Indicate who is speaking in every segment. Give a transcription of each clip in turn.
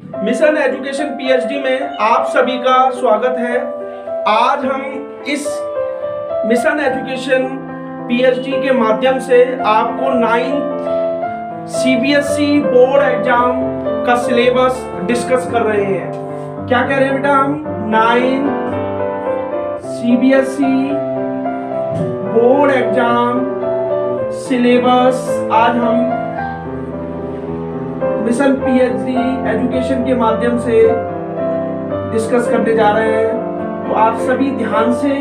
Speaker 1: Mission education PhD में आप सभी का स्वागत है। आज हम इस मिशन एजुकेशन पीएचडी के माध्यम से आपको 9th सीबीएसई बोर्ड एग्जाम का सिलेबस डिस्कस कर रहे हैं। क्या कह रहे हैं बेटा? हम 9th CBSE board exam syllabus आज हम मिशन पीएचडी एजुकेशन के माध्यम से डिस्कस करने जा रहे हैं। तो आप सभी ध्यान से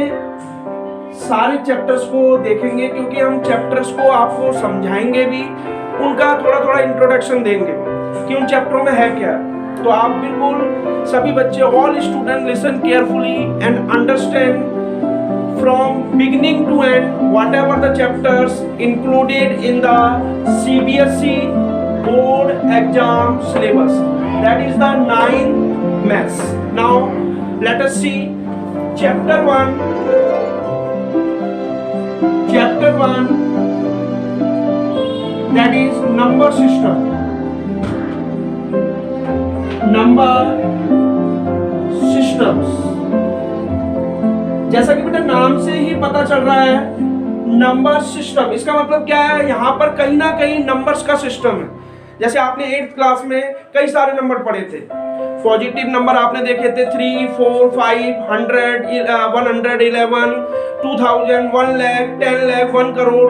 Speaker 1: सारे चैप्टर्स को देखेंगे, क्योंकि हम चैप्टर्स को आपको समझाएंगे भी, उनका थोड़ा थोड़ा इंट्रोडक्शन देंगे कि उन चैप्टरों में है क्या। तो आप बिल्कुल सभी बच्चे, all student, listen carefully and understand from beginning to end whatever the chapters included in the CBSE board exam syllabus, that is the 9th maths. Now let us see chapter 1, that is number system. Number systems, जैसा कि बेटा नाम से ही पता चल रहा है, number system, इसका मतलब क्या है? यहाँ पर कहीं ना कहीं नंबर्स का सिस्टम है। जैसे आपने 8th क्लास में कई सारे नंबर पढ़े थे। पॉजिटिव नंबर आपने देखे थे 3, 4, 5, 100, 111, 2000, 1 लाख, 10 लाख, 1 करोड़,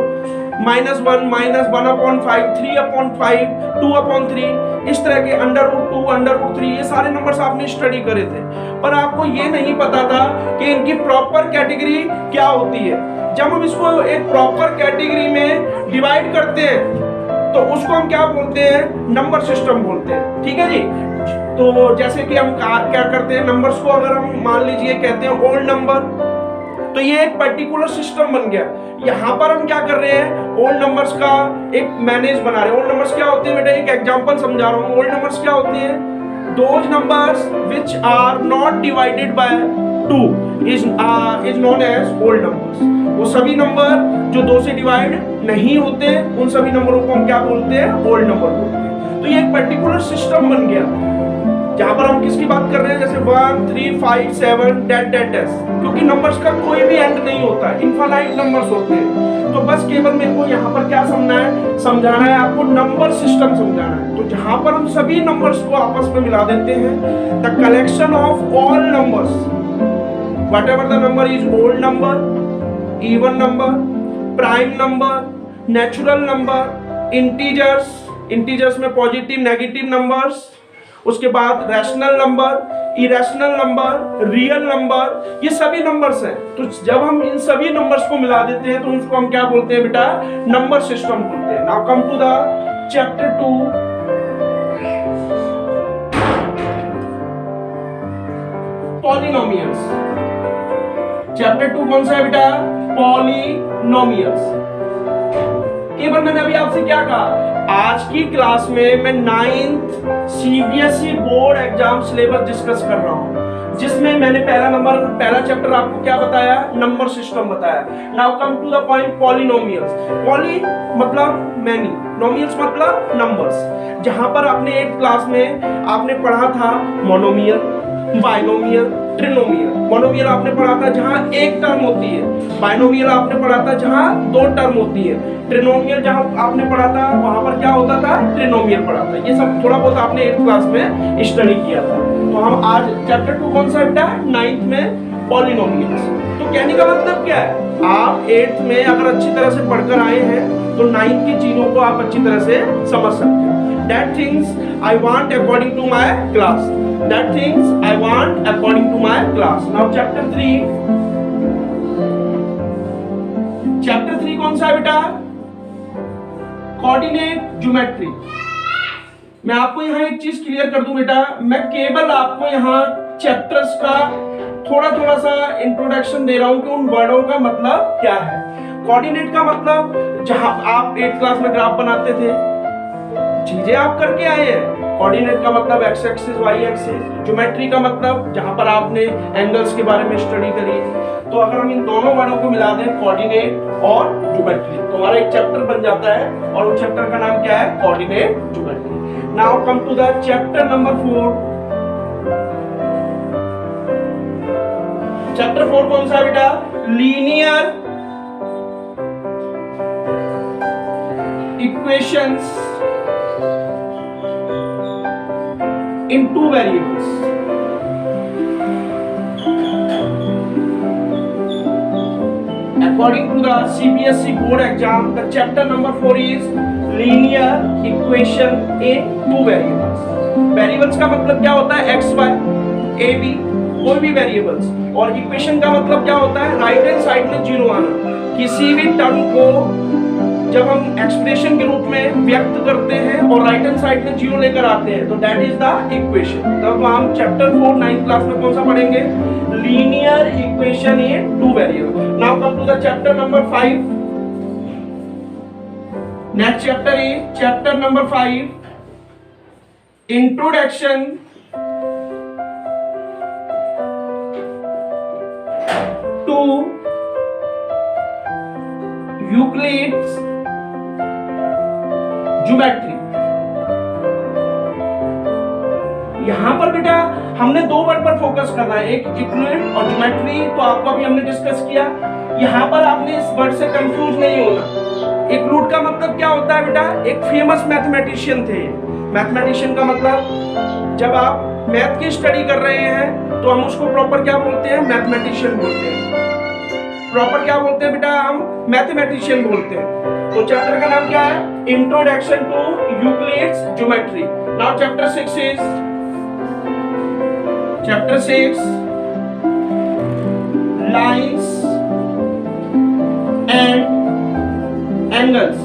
Speaker 1: -1, -1/5, 3/5, 2/3, इस तरह के √2, √3, ये सारे नंबर्स आपने स्टडी करे थे। पर आपको ये नहीं पता था कि इनकी प्रॉपर कैटेगरी क्या होती है। जब हम इसको एक प्रॉपर कैटेगरी में डिवाइड करते हैं तो उसको हम क्या बोलते हैं? नंबर सिस्टम बोलते हैं। ठीक है जी। तो जैसे कि हम क्या करते हैं, नंबर्स को अगर हम मान लीजिए कहते हैं ओल्ड नंबर, तो ये एक पर्टिकुलर सिस्टम बन गया। यहाँ पर हम क्या कर रहे हैं? ओल्ड नंबर्स का एक मैनेज बना रहे हैं। ओल्ड नंबर्स क्या होते हैं बेटा? एक एग्जांपल समझा रहा हूँ। ओल्ड नंबर्स क्या होते हैं? Those numbers which are not divided by 2 is known as old numbers. वो सभी नंबर जो 2 से डिवाइड नहीं होते, उन सभी नंबरों को हम क्या बोलते हैं? ओल्ड नंबर बोलते हैं। तो ये एक पर्टिकुलर सिस्टम बन गया, जहां पर हम किसकी बात कर रहे हैं? जैसे 1, 3, 5, 7, डेट, क्योंकि नंबर्स का कोई भी एंड नहीं होता है, इनफाइनाइट नंबर्स होते हैं। तो बस केवल मेरे को यहाँ पर क्या समझाना है आपको? नंबर सिस्टम समझाना है। तो जहां पर हम सभी नंबर्स को आपस में मिला देते हैं, the collection of all numbers, whatever the number is old number, even number, prime number, natural number, integers में पॉजिटिव नेगेटिव नंबर्स, उसके बाद rational number, irrational number, real number, ये सभी नंबर्स हैं। तो जब हम इन सभी नंबर्स को मिला देते हैं तो उसको हम क्या बोलते हैं बेटा? नंबर सिस्टम बोलते हैं। Now come to the chapter 2, polynomials. Chapter 2 कौन सा है बेटा? पॉलिनोमियल्स। केवल मैंने अभी आपसे क्या कहा? आज की क्लास में मैं 9th CBSE board exam syllabus discuss कर रहा हूं, जिसमें मैंने पहला चैप्टर आपको क्या बताया? नंबर सिस्टम बताया। Now come to the point, polynomials. Poly मतलब मैनी, नोमियल्स मतलब नंबर्स। जहां पर आपने 8th क्लास में आपने पढ़ा था मोनोमियल, बाइनोमियल, ट्रिनोमियल। मोनोमियल आपने पढ़ा था जहां एक टर्म होती है, बाइनोमियल आपने पढ़ा था जहां 2 टर्म होती है, ट्रिनोमियल जहां आपने पढ़ा था वहां पर क्या होता था? ट्रिनोमियल पढ़ा था। ये सब थोड़ा बहुत आपने 8th क्लास में स्टडी किया था। तो हम आज चैप्टर 2 कौन सा बेटा? 9th में पॉलिनोमियल्स। तो कहने का मतलब क्या है? आप 8th में अगर अच्छी तरह से पढ़कर आए हैं तो 9th की चीजों को आप अच्छी तरह से समझ सकते हो। That things I want according to my class. That things I want according to my class. Now chapter 3. Chapter 3 कौन सा है बेटा? Coordinate geometry. मैं आपको यहाँ एक चीज क्लियर कर दूं बेटा, मैं केवल आपको यहाँ चैप्टर्स का थोड़ा सा इंट्रोडक्शन दे रहा हूं कि उन वर्डों का मतलब क्या है। कोऑर्डिनेट का मतलब जहां आप 8th क्लास में ग्राफ बनाते थे, चीजें आप करके आए हैं। कोऑर्डिनेट का मतलब x axis, y axis. Geometry का मतलब जहां पर आपने एंगल्स के बारे में स्टडी करी। तो अगर हम इन दोनों वर्डों को मिला दें, कोऑर्डिनेट और ज्योमेट्री, तो हमारा एक चैप्टर बन जाता है और उस चैप्टर का नाम क्या है? Coordinate geometry. Now come to the chapter number 4. Chapter 4 कौन सा है बेटा? Linear equations in two variables. According to the CBSE board exam, the chapter number 4 is linear equation in two variables. Variables का मतलब क्या होता है? x, y, a, b, कोई भी वेरिएबल्स। और इक्वेशन का मतलब क्या होता है? राइट हैंड साइड में जीरो आना। किसी भी टर्म को जब हम एक्सप्रेशन के रूप में व्यक्त करते हैं और राइट हैंड साइड में जीरो लेकर आते हैं तो दैट इज द इक्वेशन। तब हम चैप्टर 4 9th क्लास में कौन सा पढ़ेंगे? Linear equation in two variable. Now come to the chapter number 5। Next chapter is chapter number 5, introduction to Euclid's geometry. यहां पर बेटा हमने दो वर्ड पर फोकस करना है, एक यूक्लिड और ज्योमेट्री। तो आपको अभी हमने डिस्कस किया। यहां पर आपने इस वर्ड से कंफ्यूज नहीं होना। यूक्लिड का मतलब क्या होता है बेटा? एक फेमस मैथमेटिशियन थे। मैथमेटिशियन का मतलब जब आप मैथ की स्टडी कर रहे हैं तो हम उसको प्रॉपर क्या बोलते हैं? मैथमेटिशियन बोलते हैं। प्रॉपर क्या बोलते हैं बेटा? हम मैथमेटिशियन बोलते हैं। तो चैप्टर का नाम क्या है? Introduction to Euclid's geometry. Now chapter 6 is chapter 6 lines and angles.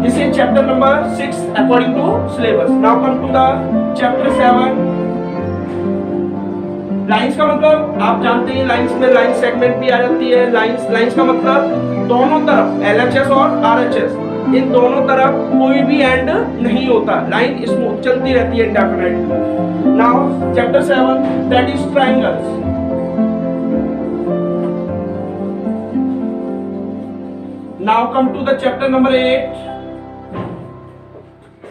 Speaker 1: This is chapter number 6 according to syllabus. Now come to the chapter 7। Lines का मतलब आप जानते हैं, लाइंस में लाइन सेगमेंट भी आ जाती है। लाइंस का मतलब दोनों तरफ LHS और RHS, इन दोनों तरफ कोई भी एंड नहीं होता। लाइन स्मूथ चलती रहती है indefinitely. Now chapter 7 that is triangles. Now come to the chapter number 8।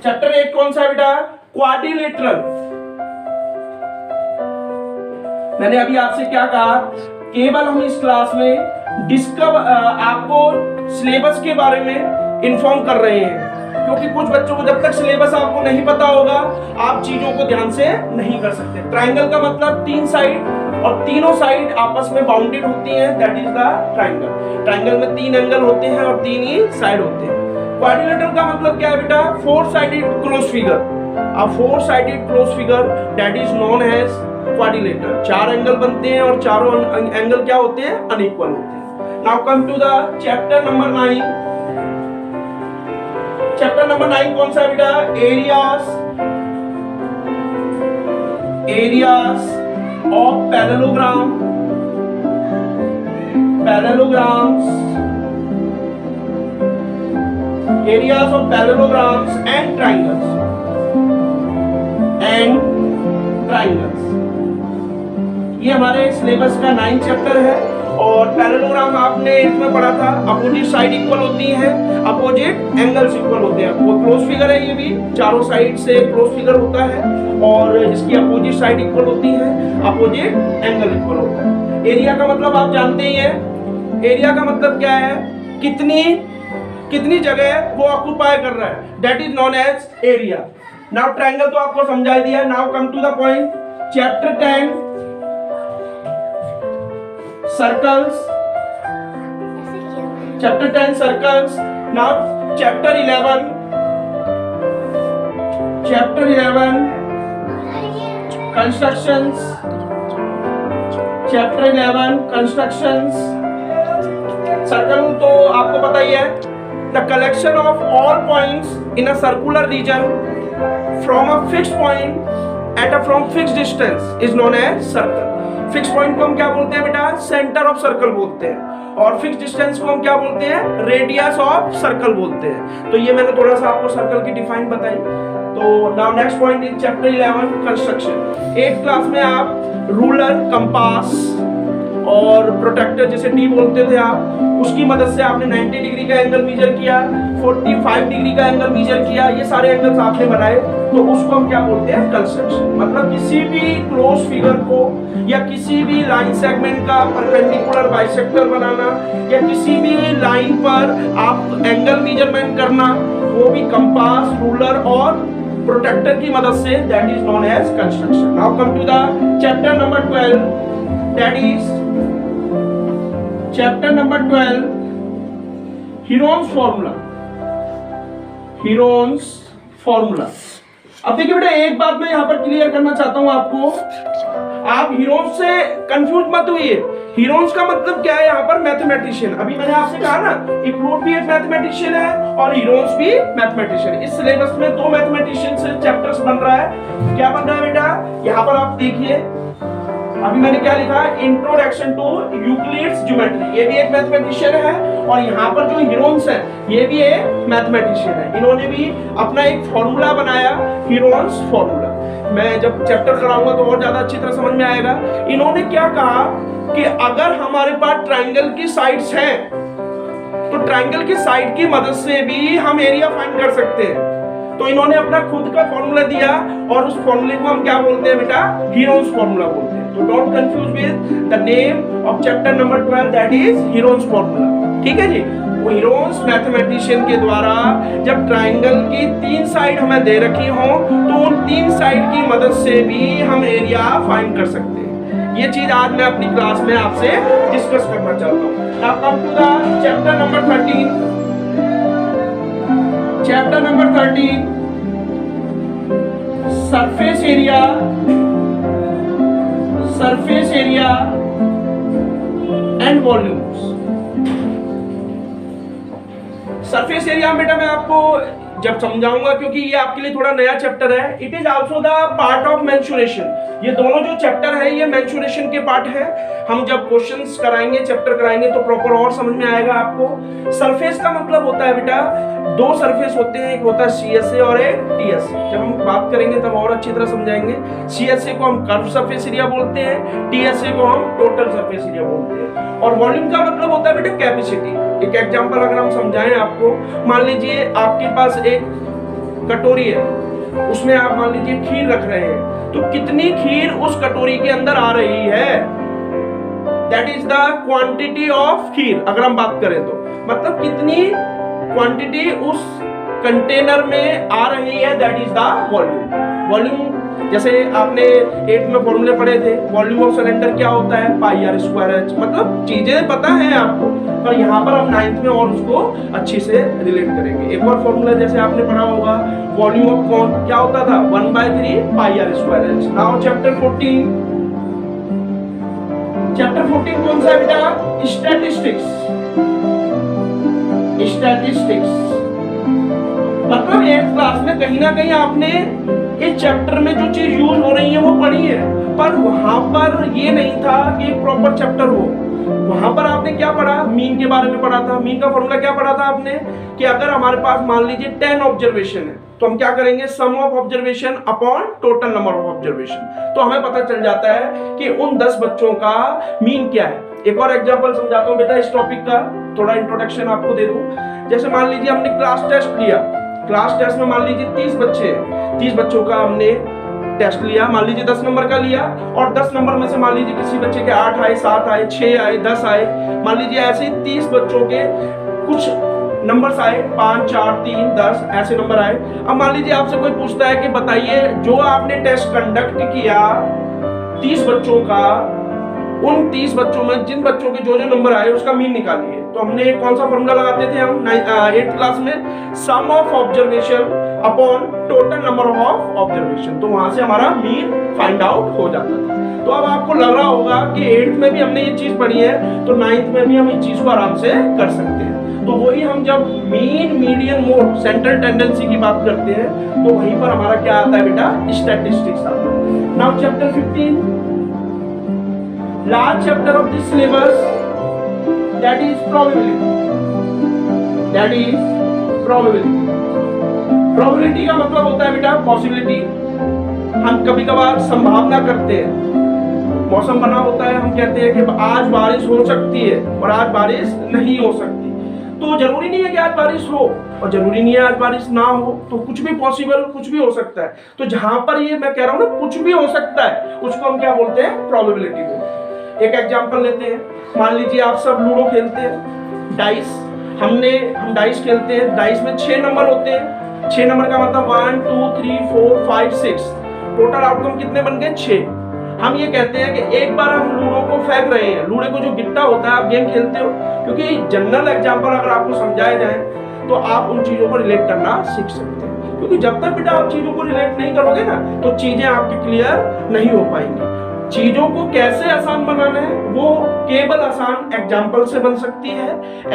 Speaker 1: Chapter 8 कौन सा है बेटा? क्वाड्रिलेटरल। मैंने अभी आपसे क्या कहा? केवल हम इस क्लास में आपको सिलेबस के बारे में इन्फॉर्म कर रहे हैं, क्योंकि कुछ बच्चों को जब तक सिलेबस आपको नहीं पता होगा आप चीजों को ध्यान से नहीं कर सकते। ट्रायंगल का मतलब 3 साइड और तीनों साइड आपस में बाउंडेड होती हैं, that is the triangle. Triangle में 3 एंगल होते हैं और 3 ही साइड होते हैं। क्वाड्रिलेटरल का मतलब क्या है बेटा? 4 sided close figure. A 4 sided close figure that is known as quadrilateral. 4 angle बनते हैं और चारों एंगल क्या होते हैं? अनइक्वल होते हैं। Now come to the chapter number 9। Chapter number 9 कौन सा है बेटा? Areas of parallelograms areas of parallelograms and triangles। ये हमारे सिलेबस का 9th चैप्टर है। और पैरेललोग्राम आपने इसमें पढ़ा था, अपोजिट साइड इक्वल होती है, अपोजिट एंगल्स इक्वल होते हैं। वो क्लोज फिगर है, ये भी चारों साइड से क्लोज फिगर होता है और इसकी अपोजिट साइड इक्वल होती है, अपोजिट एंगल इक्वल होता है। एरिया का मतलब आप जानते ही हैं। एरिया का मतलब क्या है? कितनी जगह वो ऑक्युपाई कर रहा है, that is known as area. Now triangle तो आपको समझा दिया। Now come to the point. Chapter 10 circles. Chapter 10 circles. Now chapter 11 constructions. Chapter 11 constructions. Circle तो आपको पता ही है, the collection of all points in a circular region from a fixed point at a from fixed distance is known as circle. Fix point को हम क्या बोलते हैं बेटा? सेंटर ऑफ सर्कल बोलते हैं। और फिक्स डिस्टेंस को हम क्या बोलते हैं? रेडियस ऑफ सर्कल बोलते हैं। तो ये मैंने थोड़ा सा आपको सर्कल की डिफाइन बताई। तो now next point is chapter 11 construction. 8th class में आप रूलर, कंपास और प्रोटेक्टर जिसे डी बोलते थे आप, उसकी मदद से आपने 90 डिग्री का एंगल मेजर किया, 45 डिग्री का एंगल मेजर किया, ये सारे एंगल्स आपने बनाए, तो उसको हम क्या बोलते हैं? कंस्ट्रक्शन। मतलब किसी भी क्लोज फिगर को या किसी भी लाइन सेगमेंट का परपेंडिकुलर बाइसेक्टर बनाना या किसी भी लाइन पर आप एंगल मेजरमेंट करना, वो भी कंपास, रूलर और प्रोटेक्टर की मदद से, that is known as construction. Now come to the chapter number 12, that is chapter number 12, Heron's formula. Heron's formula. अब देखिए बेटा, एक बात मैं यहाँ पर क्लियर करना चाहता हूँ आपको, आप हीरोन्स से कंफ्यूज मत हुइए। हीरोन्स का मतलब क्या है यहाँ पर? मैथमेटिशियन। अभी मैंने आपसे कहा ना, इक्लोड भी एक मैथमेटिशियन है और हीरोन्स भी मैथमेटिशियन। इस सिलेबस में 2 मैथमेटिशियन से चैप्टर्स बन रहा है। क्या बन रहा है बेटा? यहाँ पर आप देखिए, अभी मैंने क्या लिखा है? Introduction to Euclid's geometry. ये भी एक मैथमेटिशियन है और यहाँ पर जो हीरोन्स है ये भी एक मैथमेटिशियन है। इन्होंने भी अपना एक फॉर्मूला बनाया, हीरोन्स फॉर्मूला। मैं जब चैप्टर कराऊंगा तो और ज्यादा अच्छी तरह समझ में आएगा। इन्होंने क्या कहा कि अगर हमारे पास ट्राइंगल की साइड्स हैं तो ट्राइंगल की साइड की मदद से भी हम एरिया फाइंड कर सकते हैं। तो इन्होंने अपना खुद का फॉर्मूला दिया और उस फॉर्मूले को हम क्या बोलते हैं बेटा? हीरोन्स फॉर्मूला बोलते हैं। तो don't confuse with the name of chapter number 12, that is Heron's formula. ठीक है जी। वो हीरोन्स मैथमेटिशियन के द्वारा जब ट्राइंगल की 3 साइड हमें दे रखी हो तो उन 3 साइड की मदद से भी हम एरिया फाइंड कर सकते हैं। ये चीज आज मैं अपनी क्लास में आपसे डिस्कस करना चाहता हूँ। Now come to the chapter number 13। Chapter number 13, surface area, surface area and volumes. Surface area बेटा मैं आपको जब समझाऊंगा, क्योंकि ये आपके लिए थोड़ा नया चैप्टर है। It is also the part of mensuration. ये दोनों जो चैप्टर है ये मेंसुरेशन के पार्ट है। हम जब क्वेश्चंस कराएंगे, चैप्टर कराएंगे तो प्रॉपर और समझ में आएगा आपको। सरफेस का मतलब होता है बेटा, 2 सरफेस होते हैं, एक होता है सीएसए और एक टीएसए। जब हम बात करेंगे तब और अच्छी तरह समझाएंगे। सीएसए को हम कर्व सरफेस एरिया बोलते हैं, टीएसए को हम टोटल सरफेस एरिया बोलते हैं। और वॉल्यूम का मतलब होता है बेटा कैपेसिटी। एक एग्जांपल अगर हम समझाएं आपको, मान लीजिए आपके पास एक कटोरी है, उसमें आप मान लीजिए खीर रख रहे हैं, तो कितनी खीर उस कटोरी के अंदर आ रही है, that is the quantity of kheer. अगर हम बात करें तो मतलब कितनी क्वांटिटी उस कंटेनर में आ रही है, that is the volume. Volume जैसे आपने 8th में फॉर्मूले पढ़े थे, वॉल्यूम ऑफ सिलेंडर क्या होता है? पाई आर स्क्वायर एच। मतलब चीजें पता है आपको, पर यहाँ पर हम 9th में और उसको अच्छी से रिलेट करेंगे। एक और फॉर्मूला जैसे आपने पढ़ा होगा, वॉल्यूम ऑफ कोन क्या होता था? 1/3 pi r square h. Now chapter 14, chapter 14 कौन सा है बेटा? स्टैटिस्टिक्स। स्टैटिस्टिक्स मतलब 8th क्लास में कहीं ना कहीं आपने इस चैप्टर में जो चीज यूज हो रही है वो पढ़ी है, पर वहां पर ये नहीं था कि एक प्रॉपर चैप्टर हो। वहां पर आपने क्या पढ़ा? मीन के बारे में पढ़ा था। मीन का फॉर्मूला क्या पढ़ा था आपने? कि अगर हमारे पास मान लीजिए 10 ऑब्जर्वेशन है तो हम क्या करेंगे? Sum of observation upon total number of observation. तो हमें पता चल जाता है कि उन 10 बच्चों का मीन क्या है। एक और एग्जांपल समझाता हूं बेटा इस टॉपिक का, थोड़ा इंट्रोडक्शन आपको दे दूं। जैसे मान लीजिए हमने क्लास टेस्ट लिया, क्लास टेस्ट में मान लीजिए 30 बच्चे हैं, 30 बच्चों का हमने टेस्ट लिया, मान लीजिए 10 नंबर का लिया, और 10 नंबर में से मान लीजिए किसी बच्चे के 8 आए, 7 आए, 6 आए, 10 आए, मान लीजिए ऐसे 30 बच्चों के कुछ नंबर्स आए, 5, 4, 3, 10 ऐसे नंबर आए। अब मान लीजिए आपसे कोई पूछता है कि बताइए जो आपने टेस्ट कंडक्ट किया 30 बच्चों का, उन 30 बच्चों में जिन बच्चों के जो नंबर आए उसका मीन निकालिए। तो हमने कौन सा फॉर्मूला लगाते थे हम 8th क्लास में? Sum of observation upon total number of observation. तो वहां से हमारा मीन फाइंड आउट हो जाता था। तो अब आपको लग रहा होगा कि 8th में भी हमने ये चीज पढ़ी है तो 9th में भी हम इस चीज को आराम से कर सकते हैं। तो वही हम जब mean, median, mode, central tendency की बात करते हैं तो वहीं पर हमारा क्या आता है बेटा? स्टैटिस्टिक्स आता है। Now chapter 15, last chapter of this syllabus, that is probability. That is probability. Probability का मतलब होता है बेटा पॉसिबिलिटी। हम कभी कभार संभावना करते हैं। मौसम बना होता है, हम कहते हैं कि आज बारिश हो सकती है और आज बारिश नहीं हो सकती। तो जरूरी नहीं है कि आज बारिश हो और जरूरी नहीं है आज बारिश ना हो, तो कुछ भी पॉसिबल, कुछ भी हो सकता है। तो जहां पर ये मैं कह रहा हूं ना कुछ भी हो सकता है, उसको हम क्या बोलते हैं, प्रोबेबिलिटी बोलते हैं। एक एग्जांपल लेते हैं, मान लीजिए आप सब लूडो खेलते हैं, डाइस, हम डाइस खेलते हैं, डाइस में 6 नंबर होते हैं। 6 नंबर का मतलब 1 2 3 4 5 6, टोटल आउटकम कितने बन गए, 6। हम ये कहते हैं कि एक बार हम लूडो को फेंक रहे हैं, लूडो को जो गिट्टा होता है, आप गेम खेलते हो, क्योंकि जनरल एग्जांपल अगर आपको समझाया जाए तो आप उन चीजों को रिलेट करना सीख सकते हैं, क्योंकि जब तक बेटा आप चीजों को रिलेट नहीं करोगे ना तो चीजें आपकी क्लियर नहीं हो पाएंगी। चीजों को कैसे आसान बनाना है वो केवल आसान एग्जाम्पल से बन सकती है।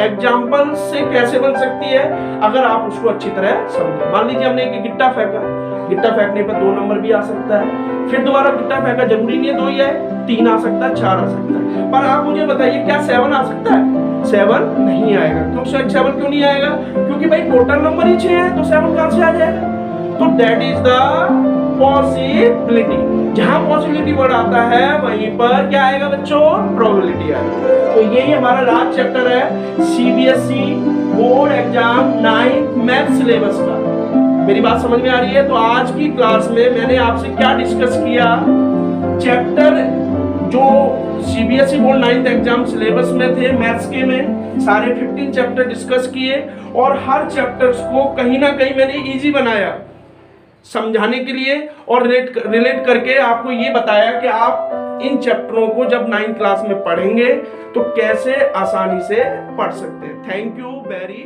Speaker 1: एग्जाम्पल से कैसे बन सकती है, अगर आप उसको अच्छी तरह समझें। मान लीजिए हमने एक गिट्टा फेंका, गिट्टा फेंकने पर 2 नंबर भी आ सकता है, फिर दोबारा गिट्टा फेंका, जरूरी नहीं है 2 ही आए, 3 आ सकता है, 4 आ सकता है। पर आप मुझे बताइए क्या 7 आ सकता है? 7 नहीं आएगा। क्यों 7 क्यों नहीं आएगा? क्योंकि भाई टोटल नंबर ही 6 है, तो 7 कहां से आ जाएगा? तो दैट इज द पॉसिबिलिटी। जहां पॉसिबिलिटी वर्ड आता है वहीं पर क्या आएगा बच्चों? प्रोबेबिलिटी आएगा। तो यही हमारा लास्ट चैप्टर है CBSE board exam 9th math syllabus का। मेरी बात समझ में आ रही है? तो आज की क्लास में मैंने आपसे क्या डिस्कस किया, चैप्टर जो CBSE board 9th exam syllabus में थे मैथ्स के, में सारे 15 चैप्टर डिस्कस किए और हर चैप्टर्स को कहीं ना कहीं मैंने इजी बनाया समझाने के लिए, और रिलेट करके आपको ये बताया कि आप इन चैप्टरों को जब 9th क्लास में पढ़ेंगे तो कैसे आसानी से पढ़ सकते हैं। Thank you very